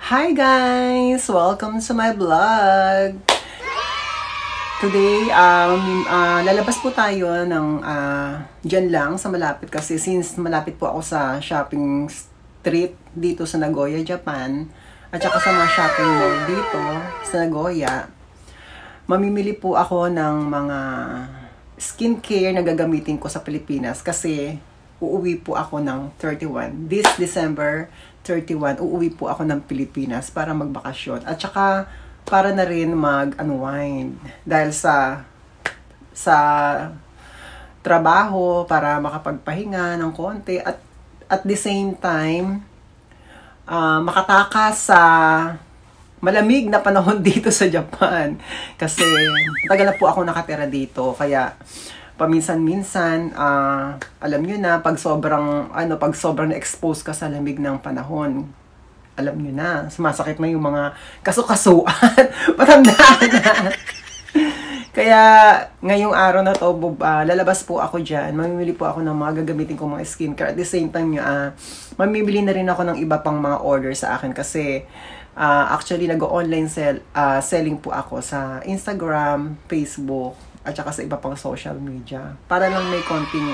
Hi guys! Welcome to my vlog! Today, lalabas po tayo ng dyan lang sa malapit kasi since malapit po ako sa shopping street dito sa Nagoya, Japan at saka sa mga shopping mall dito sa Nagoya, mamimili po ako ng mga skincare na gagamitin ko sa Pilipinas kasi uuwi po ako ng 31. This December 31, uuwi po ako ng Pilipinas para magbakasyon. At saka, para na rin mag-unwind. Dahil sa trabaho, para makapagpahinga ng konti. At the same time, makatakas sa malamig na panahon dito sa Japan. Kasi, tagal na po ako nakatira dito. Kaya, paminsan-minsan, alam nyo na, pag sobrang na-expose ka sa lamig ng panahon, alam nyo na, sumasakit na yung mga kaso-kasuan, matandaan na. Kaya, ngayong araw na to, lalabas po ako dyan, mamimili po ako ng mga gagamitin kong mga skincare. At the same time, mamimili na rin ako ng iba pang mga order sa akin kasi, actually, nag-online selling po ako sa Instagram, Facebook, at saka sa iba pang social media. Para lang may konting,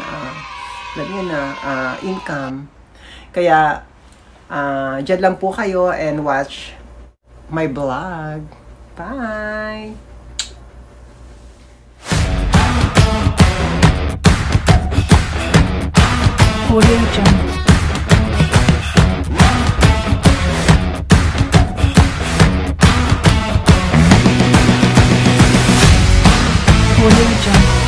income. Kaya, dyan lang po kayo and watch my vlog. Bye! Audio Jungle. Audio Jungle.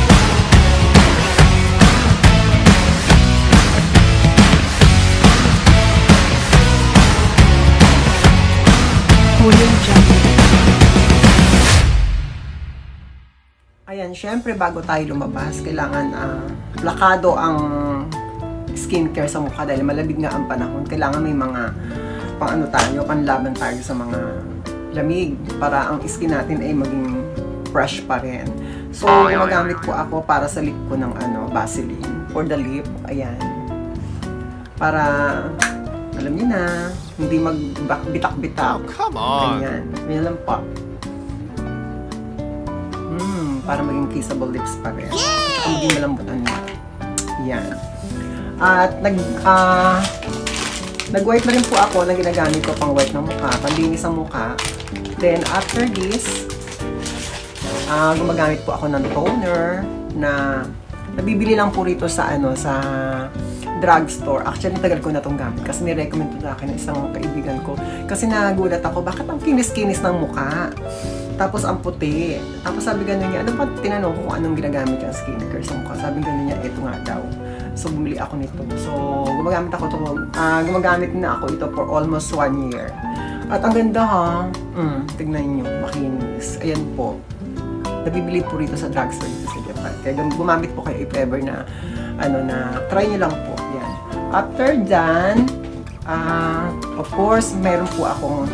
Audio Jungle. Ayan, syempre bago tayo lumabas, kailangan plakado ang skincare sa mukha dahil malamig nga ang panahon. Kailangan may mga panlaban tayo sa mga lamig para ang skin natin ay maging fresh pa rin. So, gumagamit po ako para sa lip ko ng Vaseline for the lip. Ayan. Para, alam niyo na, hindi magbitak-bitak. Oh, come on! Ganyan. Ganyan lang po. Para maging kissable lips pa rin. At saka maging malambutan na. Yan. At nag-white na rin po ako na ginagamit ko pang white ng mukha, panlinis ng mukha. Then, after this, gumagamit po ako ng toner na nabibili lang po rito sa drugstore. Actually, tagal ko na itong gamit kasi nirecommend po sa akin ng isang kaibigan ko. Kasi nagulat ako, bakit ang kinis-kinis ng mukha? Tapos ang puti. Tapos sabi gano'n niya, tinanong ko kung anong ginagamit yung skincare sa mukha. Sabi gano'n niya, eto nga daw. So, bumili ako nito. So, gumagamit na ako ito for almost 1 year. At ang ganda ha, tignan nyo, makinis. Ayan po. Nabibili po rito sa drugstore dito sa Japan. Kaya gumamit po kayo if ever na, try nyo lang po. Yan. After dyan, of course, meron po akong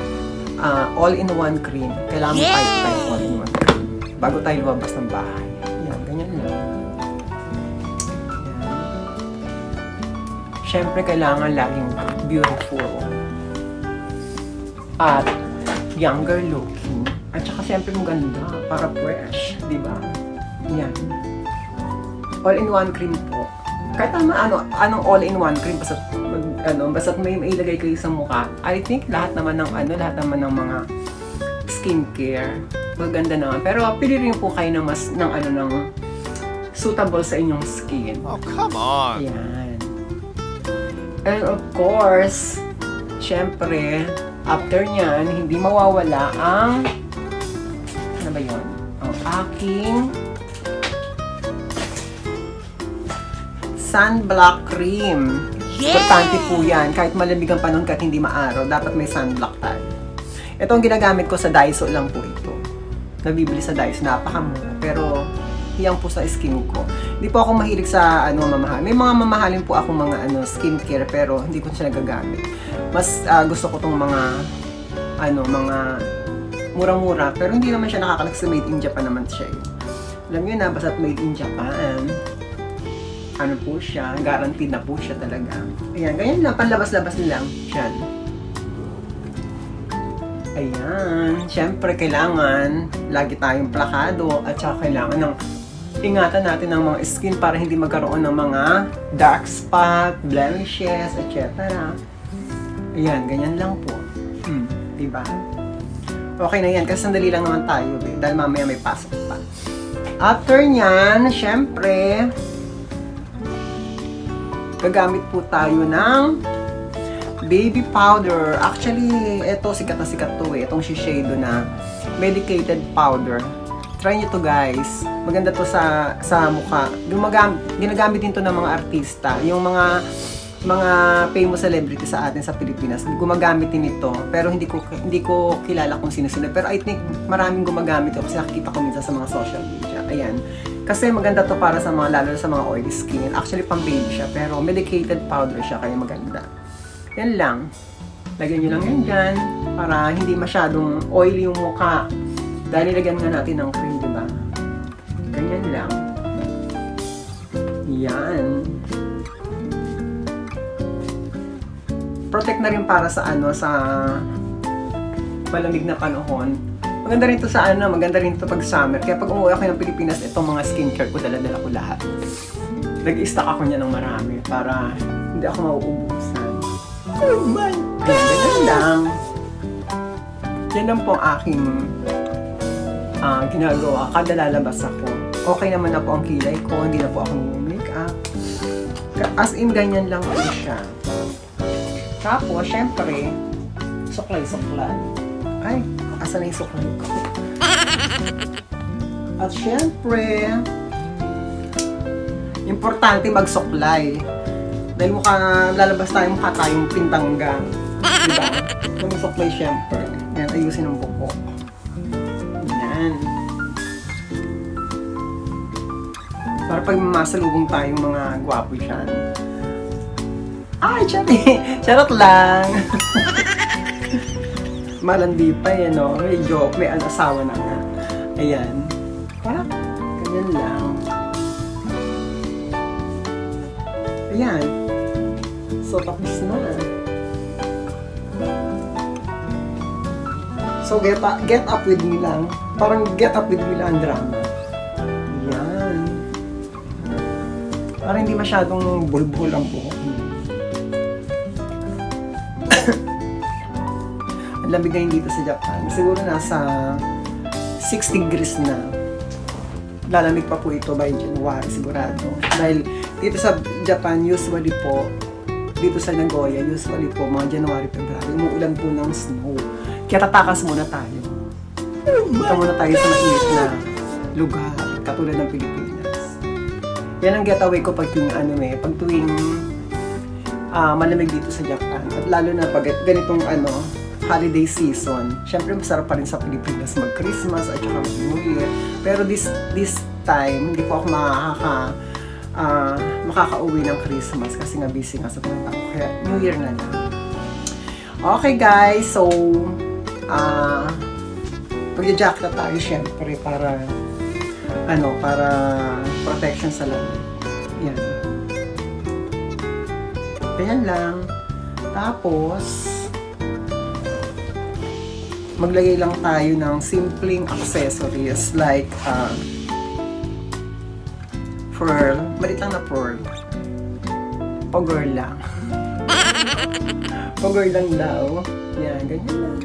all-in-one cream. Kailangan mo tayo all-in-one cream. Bago tayo lumabas ng bahay. Yan, ganyan lang. Yan. Siyempre, kailangan laging beautiful. At younger looking. At saka siyempre maganda. Para fresh. Diba? Yan. All-in-one cream po. Kahit anong all-in-one cream, basta't may ilagay kayo sa mukha. I think lahat naman ng mga skincare maganda naman. Pero pili rin po kayo ng suitable sa inyong skin. Oh, come on! Yan. And of course, syempre, after nyan, hindi mawawala ang ano ba yun? Ang aking sunblock cream. Importante po yan. Kahit malamig ang panahon, kahit hindi maaraw, dapat may sunblock tayo. Ito ang ginagamit ko sa Daiso lang po ito. Nabibili sa Daiso. Napakamura. Pero, hiyang po sa skin ko. Hindi po ako mahilig sa mamahal. May mga mamahalin po ako mga skincare, pero hindi ko siya nagagamit. Mas gusto ko tong mga murang-mura. Pero hindi naman siya nakakalag sa made in Japan naman siya. Alam nyo na, basta't made in Japan, po siya, guaranteed na po siya talaga. Ayan, ganyan lang, panlabas-labas lang. Yan. Ayan. Siyempre, kailangan lagi tayong plakado at saka kailangan ng ingatan natin ng mga skin para hindi magkaroon ng mga dark spot, blemishes, etc. Ayan, ganyan lang po. Diba? Okay na yan, kasi sandali lang naman tayo dahil mamaya may pasok pa. After nyan, syempre, gagamit po tayo ng baby powder. Actually, ito sikat na sikat to itong Shiseido na medicated powder. Try nyo to guys. Maganda to sa mukha. Ginagamit din to ng mga artista. Yung mga famous celebrity sa atin sa Pilipinas, gumagamit din ito. Pero hindi ko kilala kung sino-sino. Pero I think maraming gumagamit ito kasi nakikita ko minsan sa mga social media. Ayan. Kasi maganda to para sa mga, lalo sa mga oily skin. Actually, pang baby siya. Pero medicated powder siya, kaya maganda. Yan lang. Lagyan nyo lang yan dyan para hindi masyadong oily yung mukha. Dahil nilagyan nga natin ng cream, diba? Ganyan lang. Yan. Protect na rin para sa sa malamig na panahon. Maganda rin to sa maganda rin to pag summer. Kaya pag umuwi ako ng Pilipinas, itong mga skincare ko, dala-dala ko lahat. Nag-stock ako niya ng marami para hindi ako mauubusan. Oh my God! Ganyan lang. Yan lang po ang aking ginagawa kada lalabas ako. Okay naman na po ang kilay ko, hindi na po ako make-up. As in, ganyan lang po siya. Tapos, syempre, suklay-suklay. Ay, asa na yung suklay ko? At syempre, importante magsuklay. Dahil lalabas tayong mukha tayong pintanggang. Diba? So, magsuklay syempre. Yan, ayusin ang buko. Yan. Para pag masalubong tayong mga gwapo dyan. Ay, charot lang. Malandi pa yan, no? May joke, may asawa na nga. Ayan. Parang, ganyan lang. Ayan. So, tapos na. So, get up with me lang. Parang get up with me lang ang drama. Ayan. Parang hindi masyadong bulbul ang buhok mo. Ang lamig ngayon dito sa Japan. Siguro nasa 6 degrees na. Lalamig pa po ito by January, sigurado. Dahil dito sa Japan, usually po, dito sa Nagoya, usually po, mga January, February, umuulan po ng snow. Kaya tatakas muna tayo. Punta muna tayo sa mainit na lugar, katulad ng Pilipinas. Yan ang getaway ko pag tuwing malamig dito sa Japan. At lalo na pag ganitong holiday season. Siyempre, masarap pa rin sa Pilipinas mag-Christmas at saka mag-New Year. Pero this time, hindi po ako makaka-uwi ng Christmas kasi nga busy nga sa trabaho. Kaya New Year na lang. Okay guys, so pag-jacket na tayo siyempre para para protection sa lamig. Yan. Ganyan lang. Tapos maglagay lang tayo ng simpleng accessories like pearl. Malit lang na pearl. Pogor lang. Pogor lang daw. Yan, ganyan lang.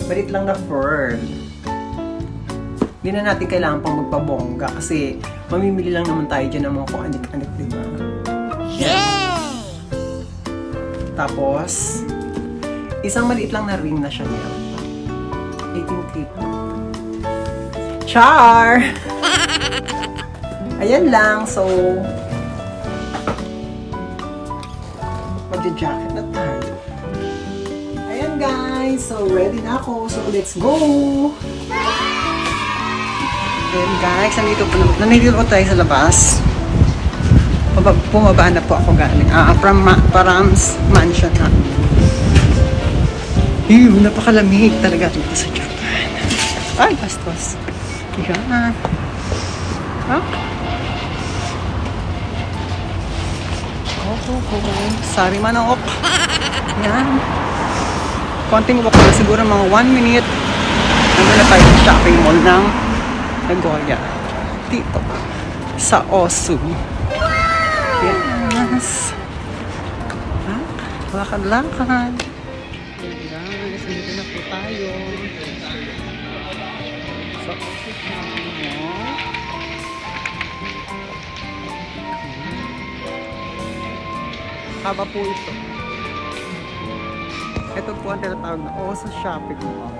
Malit lang na pearl. Hindi na natin kailangan pang magpabongga kasi mamimili lang naman tayo dyan ng mga kung anik-anik, diba? Yan. Tapos, isang maliit lang na ring na Chanel. 18K po. Char! Ayan lang. So, mag-jacket na tayo. Ayan guys. So, ready na ako. So, let's go! Ayan guys. Nandito po tayo sa labas. Bumaba na po ako galing. From mansion na. Napakalamig talaga dito sa Japan. Ay, bastos. Yan. Sari manok. Yan. konting walk na, siguro mga 1 minute. Nandun na tayo sa shopping mall ng Nagoya. Dito. Sa Osu. Yes. Ha? Lakad-lakad. Guys, dito na po tayo. Sa Osu shopping mall. Haba po ito. Ito po ang tinatawag na Osu shopping mall.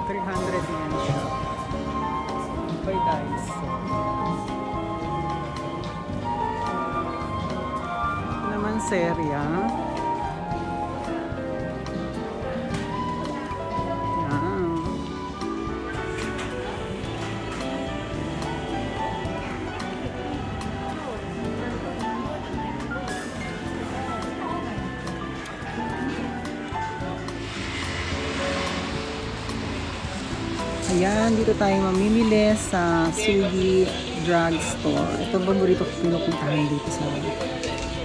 300 yen siya. By Daiso. Ito naman serya. Yan. Ayan, dito tayo mamimili sa Sugi Drugstore. Ito paborito ko pinupuntahan dito sa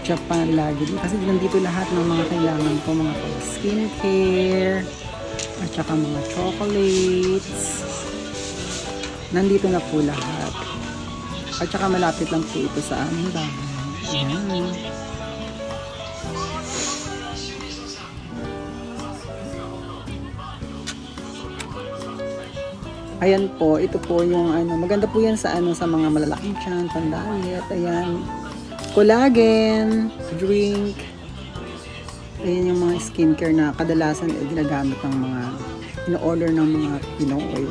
Japan lagi. Kasi nandito lahat ng mga kailangan ko, mga skincare, at saka mga chocolates. Nandito na po lahat. At saka malapit lang po ito sa aming bahay. Ayan. Ayan po, ito po yung maganda po yan sa sa mga malalaking tiyan, pandayat, ayan. Collagen, drink. Ayan yung mga skincare na kadalasan ginagamit ng mga ino-order ng mga Pinoy.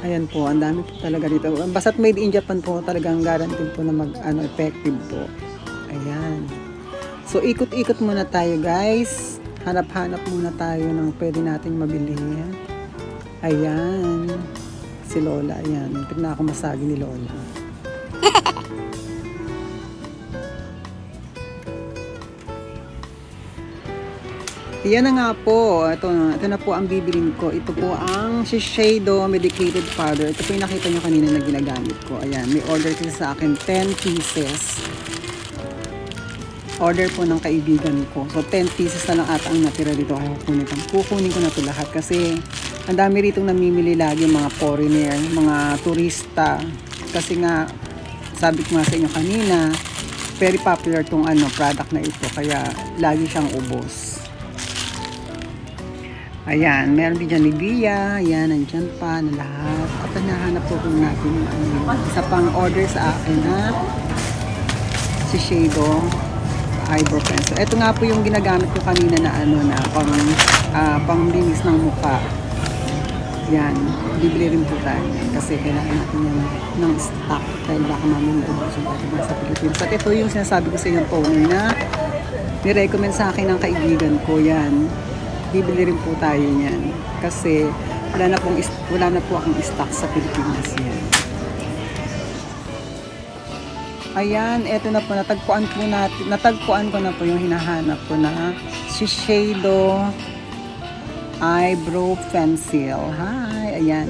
Ayan po, ang dami po talaga dito. Basta't made in Japan po, talagang guaranteed po na effective po. Ayan. So, ikot-ikot muna tayo, guys. Hanap-hanap muna tayo ng pwede nating mabili. Ayan. Si Lola, ayan. Tignan ako masagi ni Lola. Yan na nga po. Ito na po ang bibilin ko. Ito po ang Shiseido Medicated Powder. Ito po yung nakita nyo kanina na ginagamit ko. Ayan. May order kasi sa akin 10 pieces. Order po ng kaibigan ko. So, 10 pieces na lang ata ang natira dito. Kukunin ko na ito lahat kasi ang dami rito namimili lagi mga foreigner, mga turista. Kasi nga, sabi ko nga sa inyo kanina, very popular tong product na ito. Kaya, lagi siyang ubos. Ayan, meron din dyan ni Bia. Ayan, nandyan pa na lahat. At nahanap po kung natin isa pang order sa akin na Shiseido eyebrow pencil. Ito nga po yung ginagamit ko kanina na panglinis ng mukha. Yan, bibili rin po tayo kasi kailangan natin yan ng stock dahil baka mamang naubusan tayo sa Pilipinas. At ito yung sinasabi ko sa inyo po na nirecommend sa akin ng kaibigan ko yan. Bibili rin po tayo yan kasi wala na po akong stock sa Pilipinas yan. Ayan, eto na po, natagpuan ko na po yung hinahanap ko na Shiseido eyebrow pencil. Hi, ayan.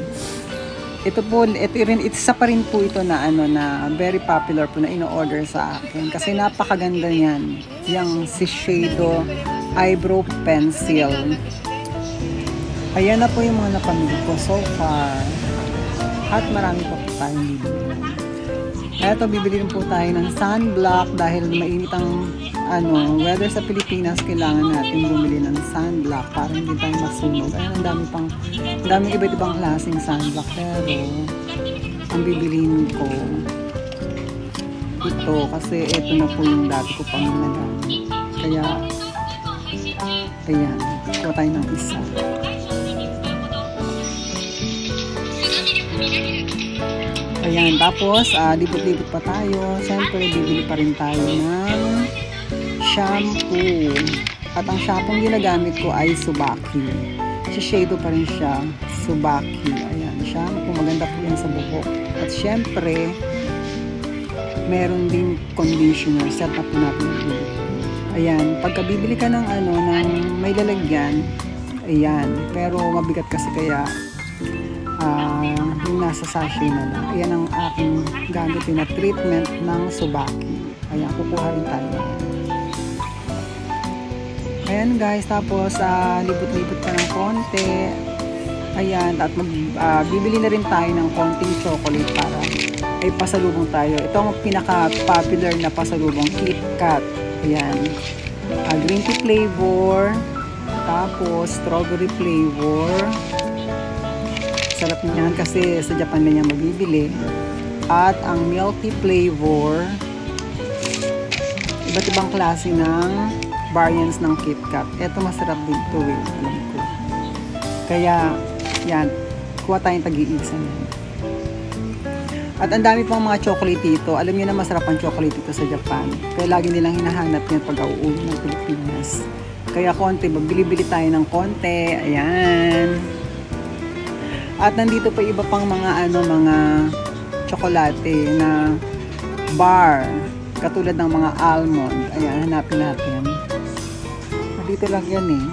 Isa pa rin po ito na na very popular po na ino-order sa akin kasi napakaganda niyan. Yung Shiseido eyebrow pencil. Ayan na po yung mga napamili ko so far. At marami pa po tayong bibili. Eto, bibili rin po tayo ng sunblock dahil mainit ang weather sa Pilipinas. Kailangan natin bumili ng sunblock para hindi tayo masunog. Ayan, ang daming iba't ibang klaseng sunblock. Pero, ang bibiliin ko ito kasi ito na po yung dati ko pang nagamit. Kaya, ayan, kuha tayo ng isa. Ayan, tapos, libot-libot pa tayo. Siyempre, bibili pa rin tayo ng shampoo. At ang shampoo ginagamit ko ay Subaki. Shiseido pa rin siya. Subaki. Ayan, shampoo. Maganda po yan sa buhok. At siyempre, meron din conditioner. Set up po natin. Ayan, pagka bibili ka ng ng may lalagyan, ayan. Pero mabigat kasi kaya, yung nasa sachet na lang. Ayan ang aking gamitin na treatment ng Subaki. Ayan, kukuha rin tayo. Ayan guys, tapos libot-libot pa ng konti. Ayan, at bibili na rin tayo ng konting chocolate para ay pasalubong tayo. Ito ang pinaka-popular na pasalubong, KitKat. Ayan, green tea flavor, tapos strawberry flavor. Sarap niyan kasi sa Japan na niya mabibili. At ang milk tea flavor, iba't ibang klase ng variants ng KitKat. Ito masarap din ito eh, alam ko. Kaya, yan, kuha tayong tag-iisa yan. At ang dami pang mga chocolate dito. Alam niyo na masarap ang chocolate dito sa Japan. Kaya lagi nilang hinahanap yan pag uuwi ng Pilipinas. Kaya konti, magbili-bili tayo ng konti. Ayan. At nandito pa iba pang mga mga tsokolate na bar. Katulad ng mga almond. Ayan, hanapin natin. Nandito lang yan eh.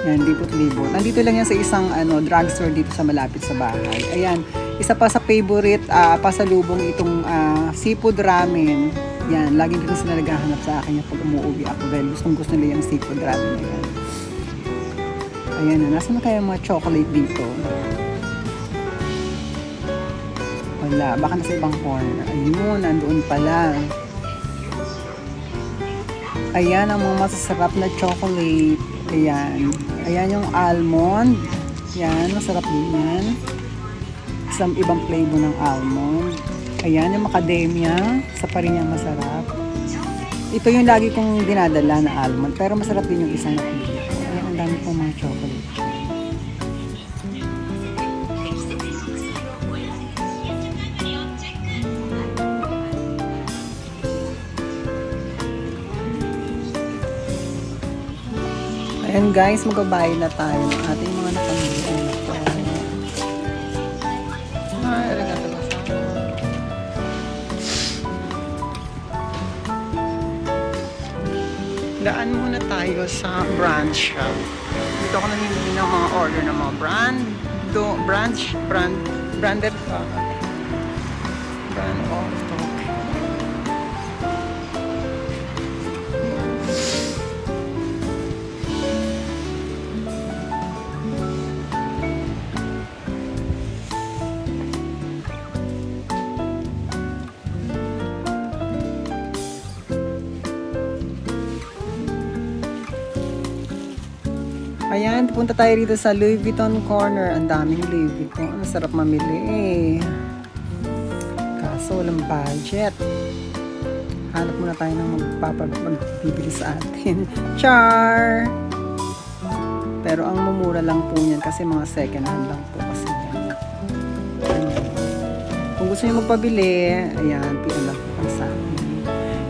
Yan, libot-libot. Nandito lang yan sa isang drugstore dito sa malapit sa bahay. Ayan, isa pa sa favorite pasalubong itong seafood ramen. Yan, lagi dito sila naghahanap sa akin pag umuwi ako dahil gustong-gusto nila yung seafood ramen na yan. Ayan na, nasa na kaya mga chocolate dito? Wala, baka nasa ibang corner. Ayun, nandoon pala. Ayan ang mga masasarap na chocolate. Ayan. Ayan yung almond. Ayan, masarap din yan. Isang ibang flavor ng almond. Ayan, yung macadamia. Sa pa rin yung masarap. Ito yung lagi kong dinadala na almond. Pero masarap din yung isang flavor. Ayan, ang dami pong mga chocolate. Ayan guys, magbabayad na tayo ng ating mga napamili na ito. Ay, arigato gozaimasu. Daan muna tayo sa brand shop. Dito ako namimili ng mga order ng mga branded brand of Tokyo. Ayan, punta tayo rito sa Louis Vuitton corner. Ang daming Louis Vuitton. Ang sarap mamili eh. Kaso walang budget. Hanap muna tayo ng magbibili sa atin. Char! Pero ang mumura lang po yan kasi mga second hand lang po kasi yan. Kung gusto niyo magpabili, ayan, PM lang po sa akin.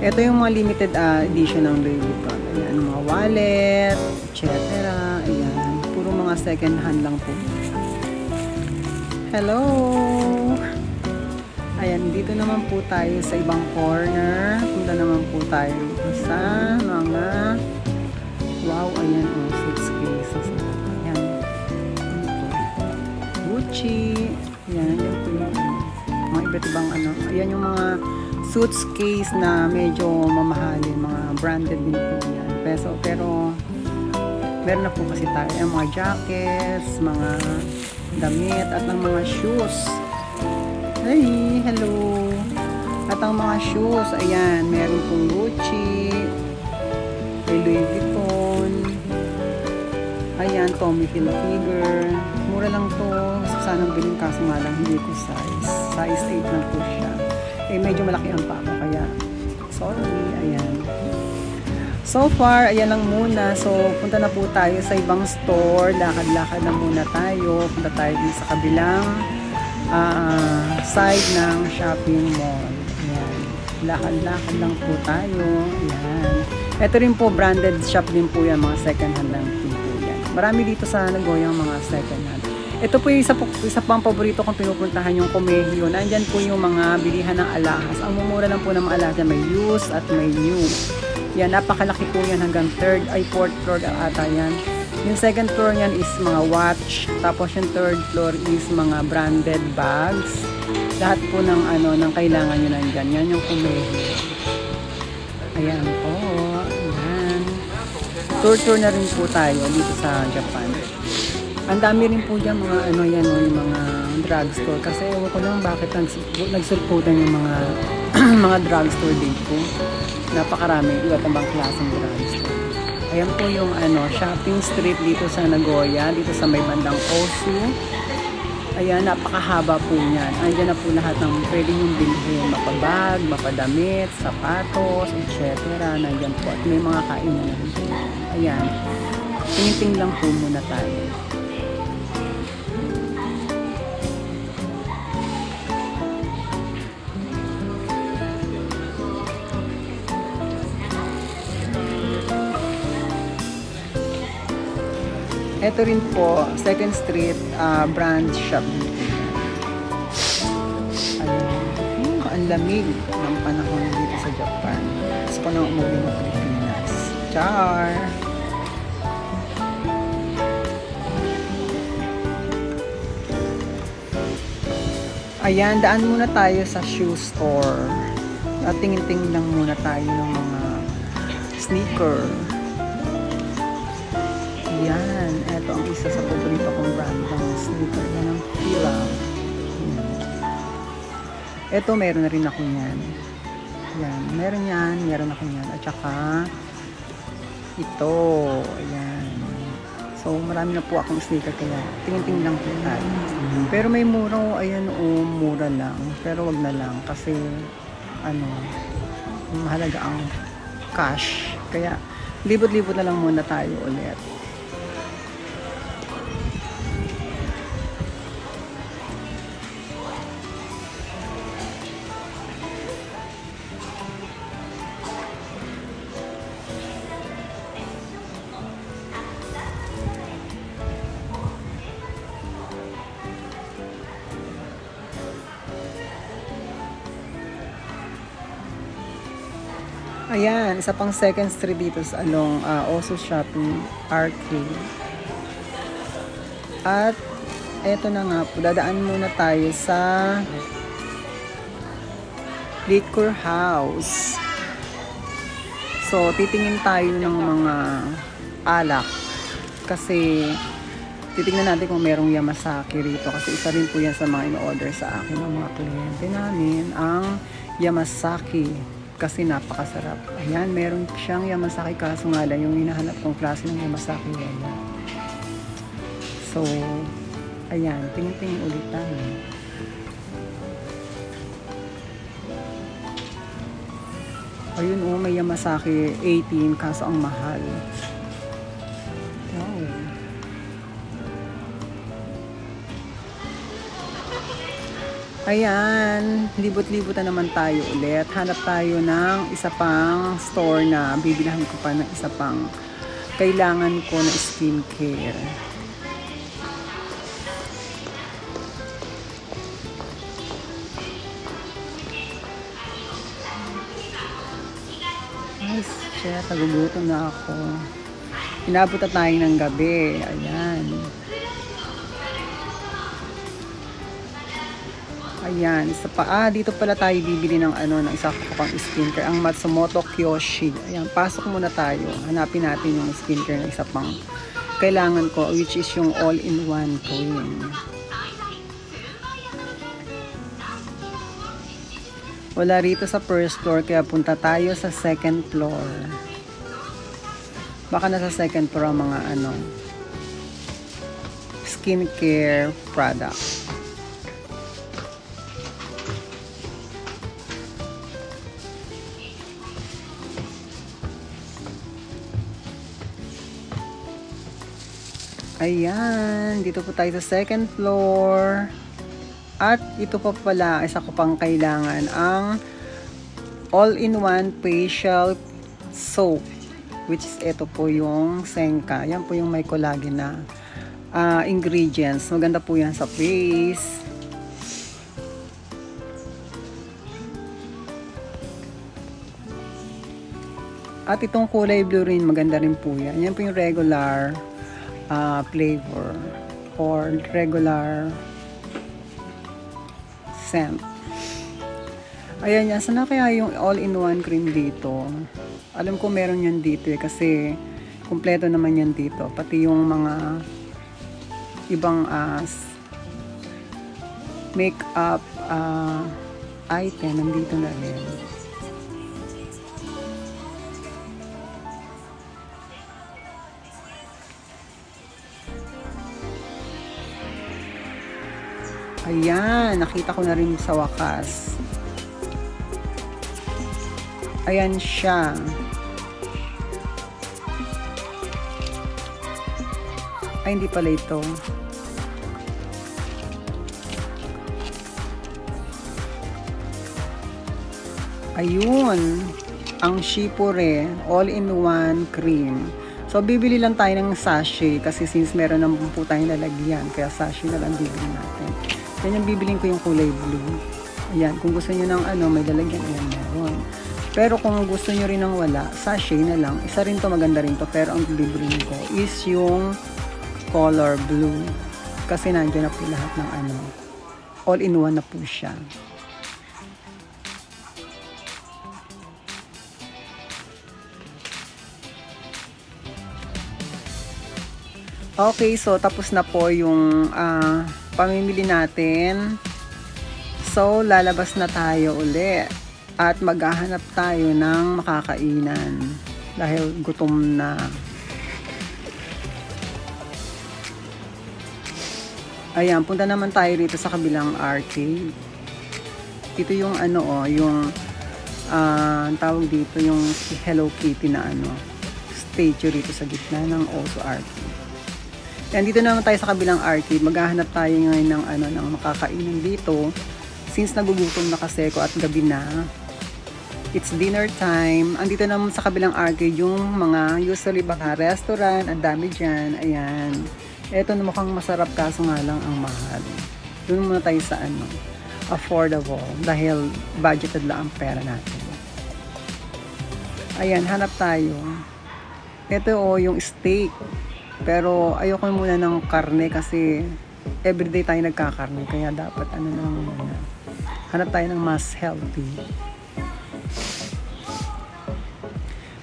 Ito yung mga limited edition ng Louis Vuitton. Ayan, mga wallet, etc. Ayan, puro mga second hand lang po. Hello! Ayan, dito naman po tayo sa ibang corner. Punta naman po tayo sa mga wow, ayan, suitcase. Ayan. Gucci. Ayan, yan po yung mga iba't ibang Ayan yung mga suitcase na medyo mamahalin. Mga branded din po yan. Pero meron na po kasi tayo ang mga jackets, mga damit, at ang mga shoes. Hey, hello! At ang mga shoes, ayan, meron pong Gucci, may Louis Vuitton, ayan, Tommy Hilfiger. Mura lang to. Sanang bilhin kaso nga lang hindi ko size. Size 8 lang po siya. Eh, medyo malaki ang pa ako, kaya sorry, ayan. So far, ayan lang muna. So, punta na po tayo sa ibang store. Lakad-lakad na muna tayo. Punta tayo din sa kabilang side ng shopping mall. Ayan. Lakad-lakad lang po tayo. Ayan. Ito rin po, branded shop din po yan. Mga second hand lang po yan. Marami dito sa Nagoya mga second hand. Ito po yung isa pang paborito kong pinupuntahan, yung Komehyo. Nandyan po yung mga bilihan ng alahas. Ang mumura lang po ng mga alahas, may used at may new. Yan, napakalaki po yan hanggang 3rd ay 4th floor ata yan. Yung 2nd floor yan is mga watch. Tapos yung 3rd floor is mga branded bags. Lahat po ng ng kailangan nyo nandyan. Yan yung Komehyo. Ayan po. Ayan. tour na rin po tayo dito sa Japan. Ang dami rin po dyan mga ano yan, yung mga drugstore. Kasi ewan ko lang bakit nagsulputan yung mga mga drugstore dito. Napakarami, iba't ibang klaseng drugstore. Ayan po yung ano, shopping street dito sa Nagoya, dito sa may bandang Osu. Ayan, napakahaba po niyan. Andiyan na po lahat ng pwede yung bilhin. Mapabag, mapadamit, sapatos, etc. Nandiyan po. At may mga kainan na rin po. Ayan. Tingin-ting lang po muna tayo. Ito rin po, 2nd Street brand shop. Ayan. Ang lamig ng panahon dito sa Japan. Gusto ko nang umuwi ng Pilipinas. Char! Ayan, daan muna tayo sa shoe store. At tingin-tingin lang muna tayo ng mga sneaker. Yan, eto ang isa sa paborito kong brand ng sneaker na ng Fila. Eto, meron na rin ako yan. Yan, meron ako yan. At saka, ito, ayan. So, marami na po akong sneaker kaya tingin-tingin lang po tayo. Pero may mura, ayan mura lang. Pero wag na lang kasi, mahalaga ang cash. Kaya, libot-libot na lang muna tayo ulit. Ayan, isa pang 2nd Street dito sa along Osu Shopping Arcade. At eto na nga po, dadaan muna tayo sa Liquor House. So, titingin tayo ng mga alak kasi titingnan natin kung merong Yamazaki rito kasi isa rin po yan sa mga in-order sa akin ng mga kliyente namin, ang Yamazaki. Kasi napakasarap. Ayan, meron siyang Yamazaki kaso nga lang yung hinahanap kong klase ng Yamazaki wala. So, ayan, tingin-tingin ulit tayo. Ayun may Yamazaki 18 kaso ang mahal. Wow. Ayan, libot-libot na naman tayo ulit. Hanap tayo ng isa pang store na bibilhan ko pa ng isa pang kailangan ko na skincare. Ay, shit, nagugutom na ako. Inabot na tayo ng gabi. Ayan. Ayan, isa pa. Dito pala tayo bibili ng ng isa ko pang skincare, ang Matsumoto Kyoshi. Ayan, pasok muna tayo. Hanapin natin yung skincare na isa pang kailangan ko, which is yung all-in-one cream. Wala rito sa first floor, kaya punta tayo sa 2nd floor. Baka nasa 2nd floor ang mga skincare product. Ayan, dito po tayo sa 2nd floor. At ito pa pala, isa ko pang kailangan, ang all-in-one facial soap. Which is ito po yung Senka. Yan po yung may collagen na ingredients. Maganda po yan sa face. At itong kulay blue rin, maganda rin po yan. Yan po yung regular flavor or regular scent. Ayan yan. Sana kaya yung all-in-one cream dito? Alam ko meron yan dito kasi Kumpleto naman yan dito. Pati yung mga ibang make-up item nandito na rin. Ayan, nakita ko na rin sa wakas. Ayan siya. Ay, hindi pala ito. Ayun, ang Shipure all-in-one cream. So, bibili lang tayo ng sachet kasi since meron naman po tayong lalagyan, kaya sachet na lang bibili natin. Yan yung bibilin ko yung kulay blue. Ayan, kung gusto nyo ng may lalagyan, ayan, meron. Pero kung gusto nyo rin ng wala, sachet na lang. Isa rin to, maganda rin to. Pero ang bibilin ko is yung color blue. Kasi nandiyan na po lahat ng all-in-one na po siya. Okay, so tapos na po yung pamimili natin. So, lalabas na tayo uli at maghahanap tayo ng makakainan dahil gutom na. Ayan, punta naman tayo rito sa kabilang arcade. Ito yung yung tawag dito yung Hello Kitty na statue rito sa gitna ng Oso Arcade. Yan, dito naman tayo sa kabilang arcade. Maghahanap tayo ngayon ng makakainan dito. Since nagugutom na kasi ko at gabi na, it's dinner time. Andito naman sa kabilang arcade yung mga usually baka restaurant. Ang dami dyan. Ayan. Ito na mukhang masarap kaso nga lang ang mahal. Doon muna tayo sa affordable. Dahil budgeted lang ang pera natin. Ayan, hanap tayo. Ito yung steak. Pero ayoko muna ng karne kasi everyday tayo nagkakarne. Kaya dapat muna. Hanap tayo ng mas healthy.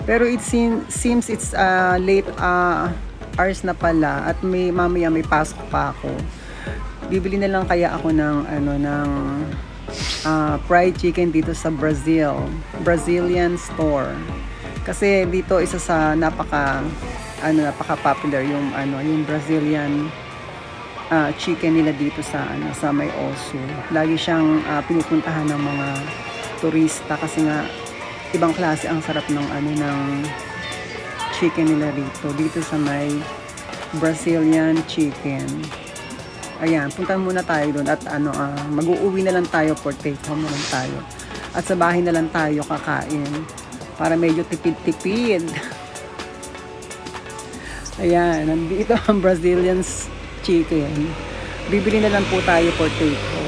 Pero it seems it's late hours na pala at mamaya may pasok pa ako. Bibili na lang kaya ako ng fried chicken dito sa Brazilian store. Kasi dito isa sa napaka-popular yung Brazilian chicken nila dito sa may Oso. Lagi siyang pinupuntahan ng mga turista kasi nga ibang klase ang sarap ng chicken nila dito sa may Brazilian chicken. Ayan, punta muna tayo doon at mag-uuwi na lang tayo for take home na lang tayo. At sa bahay na lang tayo kakain para medyo tipid-tipid. Ayan, nandito ang Brazilian chicken. Bibili na lang po tayo for take home.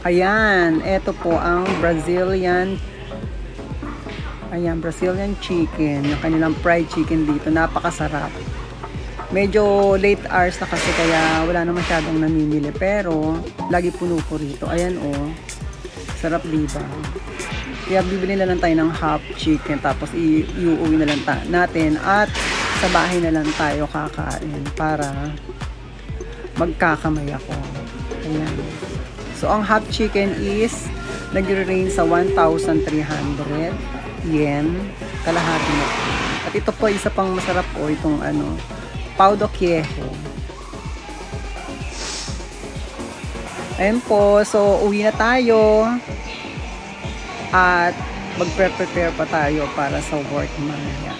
Ayan, eto po ang Brazilian chicken. Yung kanilang fried chicken dito, napakasarap. Medyo late hours na kasi kaya wala na masyadong namimili. Pero, lagi puno ko rito. Ayan sarap diba? Kaya bibili na lang tayo ng half chicken. Tapos iuwi na lang natin. At sa bahay na lang tayo kakain. Para magkakamay ako. Ayan. So, ang half chicken is nag-range sa 1,300 yen. Kalahati na po. At ito po, isa pang masarap po. Itong pau do queijo. Ayan po. So, uwi na tayo. At mag-prepare pa tayo para sa work mamaya.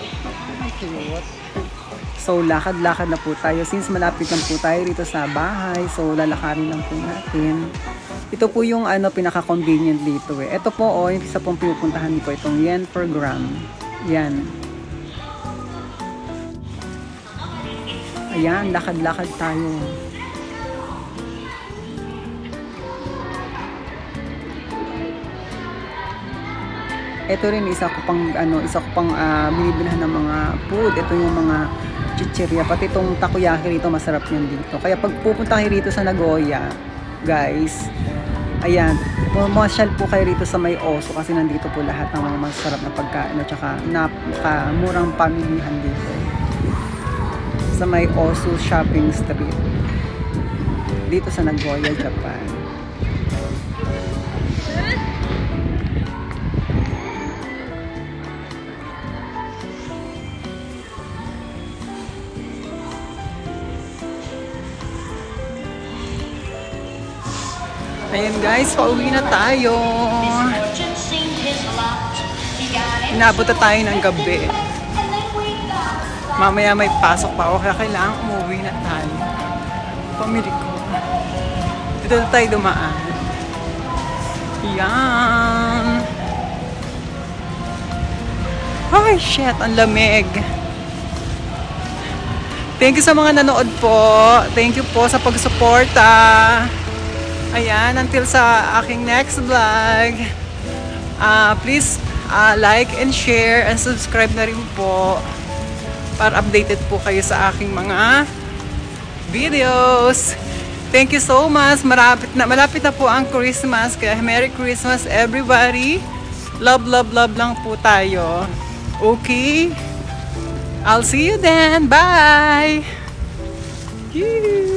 So, lakad-lakad na po tayo. Since malapit lang po tayo rito sa bahay. So, lalakarin lang po natin. Ito po yung pinaka-convenient dito eh. Ito po yung isa pong pinupuntahan ko. Itong yen per gram. Yan. Ayan, lakad-lakad tayo. Ito rin isa ko pang binibilhan ng mga food. Ito yung mga chichirya. Pati itong takoyaki rito, masarap yun dito. Kaya pag pupunta kayo rito sa Nagoya, guys, ayan, pumasyal po kayo rito sa May Oso kasi nandito po lahat ng mga masarap na pagkain at saka napakamurang pamilihan dito. Sa May Oso Shopping Street. Dito sa Nagoya, Japan. Ayan guys, pauwi na tayo. Inabot na tayo ng gabi. Mamaya may pasok pa ako kaya kailangan umuwi na tayo. Pamili ko. Dito na tayo dumaan. Yan. Ay, shit, ang lamig. Thank you sa mga nanood po. Thank you po sa pagsuporta. Ayan, until sa aking next vlog. Please like and share and subscribe na rin po para updated po kayo sa aking mga videos. Thank you so much. Malapit na po ang Christmas. Kaya Merry Christmas everybody. Love, love, love lang po tayo. Okay? I'll see you then. Bye! Yee!